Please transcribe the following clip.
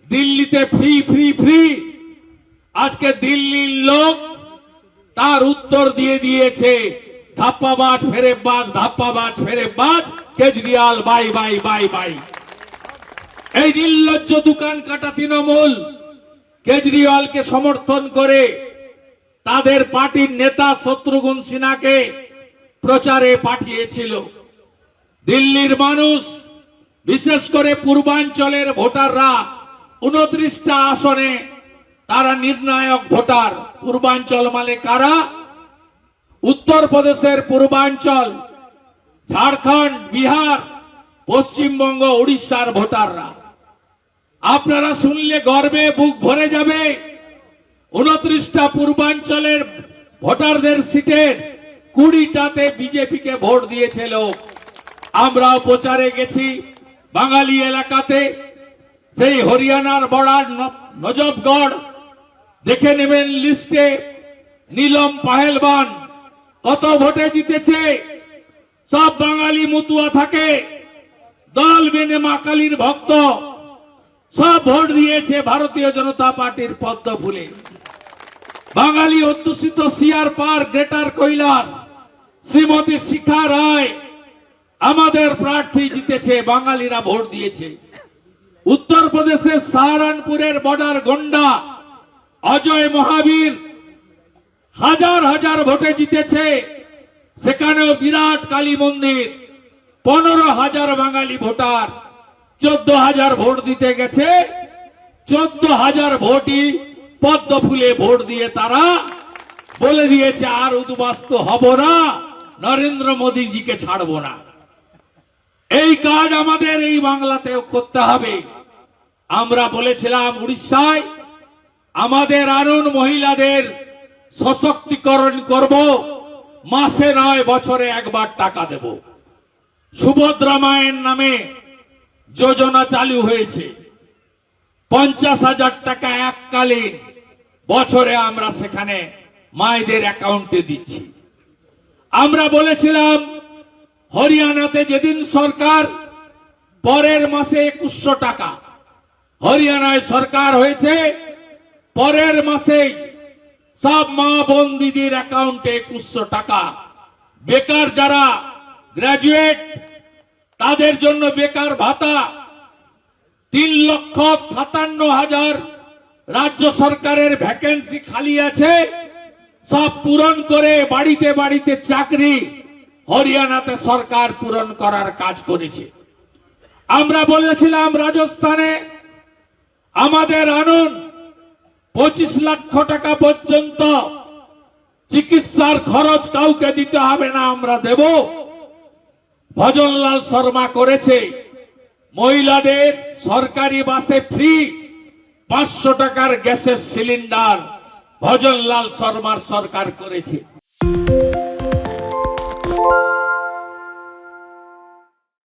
দিল্লিতে free free free. আজকে দিল্লির লোক তার উত্তর দিয়ে দিয়েছে, ধাপ্পাবাজ ফেরেববাজ, ধাপ্পাবাজ ফেরেববাজ, Kejriwal bye bye bye bye. এই নির্লজ্জ দোকান কাটা তৃণমূল কেজরিওয়ালকে সমর্থন করে তাদের পার্টির নেতা শত্রুঘ্ন সিনহাকে প্রচারে পাঠিয়েছিল। দিল্লির মানুষ, বিশেষ করে পূর্বাঞ্চলের ভোটাররা 29টা আসনে তারা নির্ণায়ক ভোটার। পূর্বাঞ্চল মানে কারা? উত্তরপ্রদেশের পূর্বাঞ্চল, ঝাড়খণ্ড, বিহার, পশ্চিমবঙ্গ, উড়িষ্যার ভোটাররা। আপনারা শুনলে গর্বে বুক ভরে যাবে। 29টা পূর্বাঞ্চলের ভোটারদের সিটের 20টাতে বিজেপিকে ভোট দিয়েছিল। আমরাও প্রচারে গেছি বাঙালি এলাকাতে। সেই হরিয়ানার বর্ডার নজফগড় দেখে নেবেন লিস্টে। নীলম পাহেলবান কত ভোটে জিতেছে। সব বাঙালি মতুয়া থাকে, দল বেনে মা কালীর ভক্ত, সব ভোট দিয়েছে ভারতীয় জনতা পার্টির পদ্ম ফুলে। বাঙালি অধ্যুষিত CR Park, Greater Kailash, Shrimati Shikha Roy আমাদের প্রার্থী জিতেছে, বাঙালিরা ভোট দিয়েছে। উত্তরপ্রদেশের সাহারানপুরের বর্ডার গন্ডা অজয় মহাবীর হাজার হাজার ভোটে জিতেছে। সেখানেও বিরাট কালী মন্দির, 15,000 বাঙালি ভোটার, 14,000 ভোট দিতে গেছে। 14,000 ভোটই পদ্ম ফুলে ভোট দিয়ে তারা বলে দিয়েছে আর উদ্বাস্ত হব না, নরেন্দ্র মোদীজিকে ছাড়ব না। এই কাজ আমাদের এই বাংলাতেও করতে হবে। আমরা বলেছিলাম উড়িষ্যায় আমাদের আরুণ মহিলাদের সশক্তিকরণ করব, মাসে নয় বছরে একবার টাকা দেব। সুভদ্রা মায়ের নামে যোজনা চালু হয়েছে, 50,000 টাকা এককালীন বছরে আমরা সেখানে মায়েদের অ্যাকাউন্টে দিচ্ছি। আমরা বলেছিলাম হরিয়ানাতে যেদিন সরকার, পরের মাসে 2100 টাকা, হরিয়ানায় সরকার হয়েছে, পরের মাসে সব মা বোন দিদির অ্যাকাউন্টে 2100 টাকা। বেকার যারা গ্রাজুয়েট তাদের জন্য বেকার ভাতা 3,57,000 রাজ্য সরকারের ভ্যাকেন্সি খালি আছে, সব পূরণ করে বাড়িতে বাড়িতে চাকরি হরিয়ানাতে সরকার পূরণ করার কাজ করেছে। আমরা বলেছিলাম রাজস্থানে আমাদের আনুন 25 লক্ষ টাকা পর্যন্ত চিকিৎসার খরচ কাউকে দিতে হবে না, আমরা দেব। ভজনলাল শর্মা করেছে। মহিলাদের সরকারি বাসে ফ্রি, 500 টাকার গ্যাসের সিলিন্ডার ভজনলাল শর্মার সরকার করেছে।